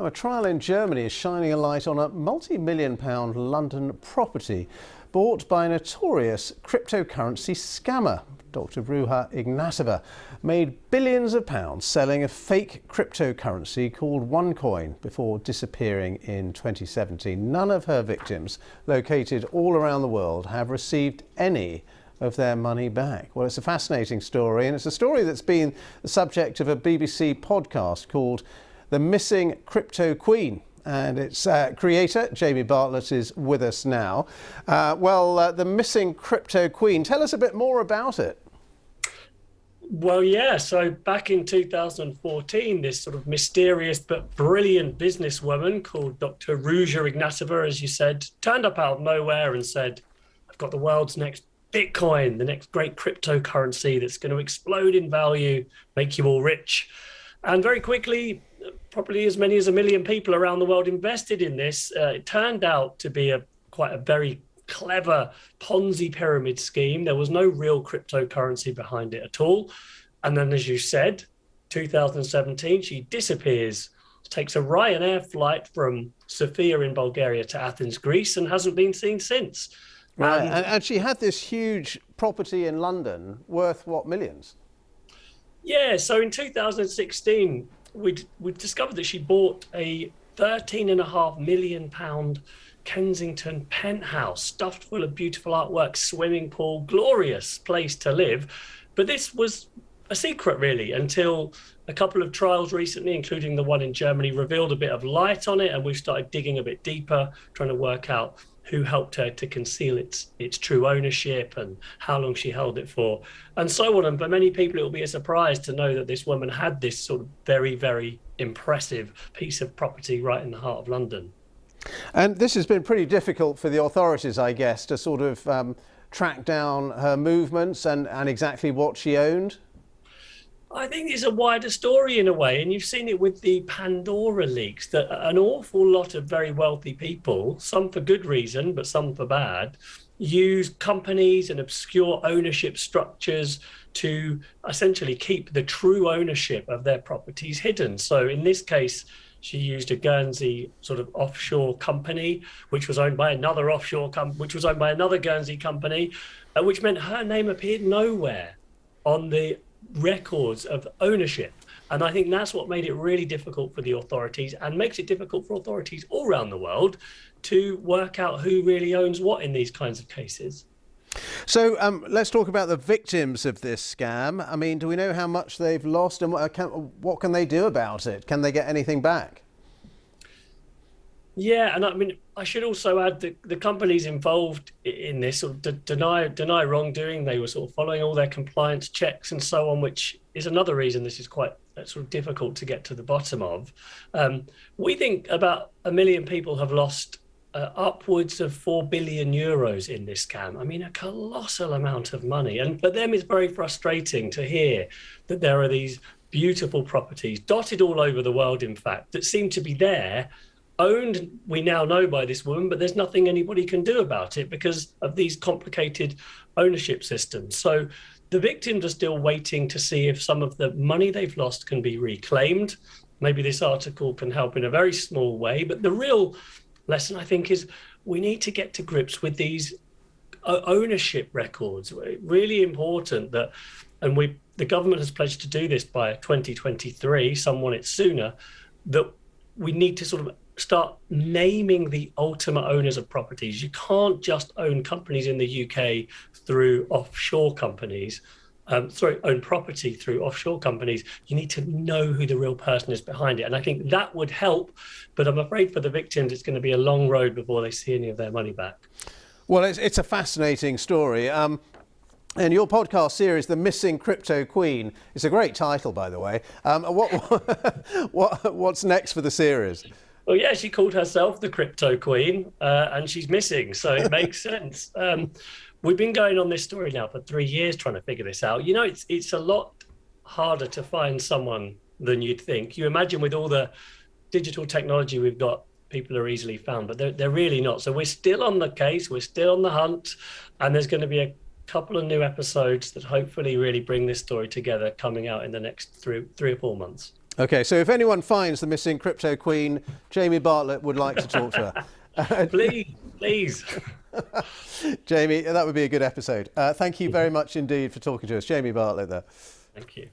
Now, a trial in Germany is shining a light on a multi-million-pound London property bought by a notorious cryptocurrency scammer. Dr Ruja Ignatova made billions of pounds selling a fake cryptocurrency called OneCoin before disappearing in 2017. None of her victims, located all around the world, have received any of their money back. Well, it's a fascinating story, and it's a story that's been the subject of a BBC podcast called The Missing Cryptoqueen. And its creator, Jamie Bartlett, is with us now. The Missing Cryptoqueen, tell us a bit more about it. Well, yeah, so back in 2014, this sort of mysterious but brilliant businesswoman called Dr Ruja Ignatova, as you said, turned up out of nowhere and said, I've got the world's next Bitcoin, the next great cryptocurrency that's going to explode in value, make you all rich. And very quickly, probably as many as 1 million people around the world invested in this. It turned out to be quite a very clever Ponzi pyramid scheme. There was no real cryptocurrency behind it at all. And then, as you said, 2017, she disappears, takes a Ryanair flight from Sofia in Bulgaria to Athens, Greece, and hasn't been seen since. Right, and she had this huge property in London worth, what, millions? Yeah, so in 2016, we discovered that she bought a £13.5 million Kensington penthouse stuffed full of beautiful artwork, swimming pool, glorious place to live. But this was a secret, really, until a couple of trials recently, including the one in Germany, revealed a bit of light on it. And we've started digging a bit deeper, trying to work out who helped her to conceal its true ownership and how long she held it for, and so on. And for many people, it will be a surprise to know that this woman had this sort of very, very impressive piece of property right in the heart of London. And this has been pretty difficult for the authorities, I guess, to sort of track down her movements and exactly what she owned. I think it's a wider story in a way, and you've seen it with the Pandora leaks, that an awful lot of very wealthy people, some for good reason, but some for bad, use companies and obscure ownership structures to essentially keep the true ownership of their properties hidden. So in this case, she used a Guernsey sort of offshore company, which was owned by another which was owned by another Guernsey company, which meant her name appeared nowhere on the records of ownership. And I think that's what made it really difficult for the authorities, and makes it difficult for authorities all around the world to work out who really owns what in these kinds of cases. So let's talk about the victims of this scam. I mean, do we know how much they've lost, and what can they do about it? Can they get anything back? Yeah, and I mean, I should also add that the companies involved in this sort of deny wrongdoing. They were sort of following all their compliance checks and so on, which is another reason this is quite sort of difficult to get to the bottom of. We think about 1 million people have lost upwards of 4 billion euros in this scam. I mean, a colossal amount of money. And for them, it's very frustrating to hear that there are these beautiful properties dotted all over the world, in fact, that seem to be there, owned, we now know, by this woman, but there's nothing anybody can do about it because of these complicated ownership systems. So the victims are still waiting to see if some of the money they've lost can be reclaimed. Maybe this article can help in a very small way, but the real lesson, I think, is we need to get to grips with these ownership records. Really important that, and the government has pledged to do this by 2023, some want it sooner, that we need to sort of start naming the ultimate owners of properties. You can't just own companies in the UK through offshore companies, own property through offshore companies. You need to know who the real person is behind it. And I think that would help, but I'm afraid for the victims, it's going to be a long road before they see any of their money back. Well, it's a fascinating story. And your podcast series, The Missing Cryptoqueen, it's a great title, by the way. What's next for the series? Well, yeah, she called herself the Cryptoqueen, and she's missing, so it makes sense. We've been going on this story now for 3 years trying to figure this out. You know, it's a lot harder to find someone than you'd think. You imagine with all the digital technology we've got, people are easily found, but they're really not. So we're still on the case, we're still on the hunt, and there's going to be a couple of new episodes that hopefully really bring this story together, coming out in the next three or 4 months. Okay, so if anyone finds the missing crypto queen, Jamie Bartlett would like to talk to her. Please. Jamie, that would be a good episode. Thank you very much indeed for talking to us. Jamie Bartlett there. Thank you.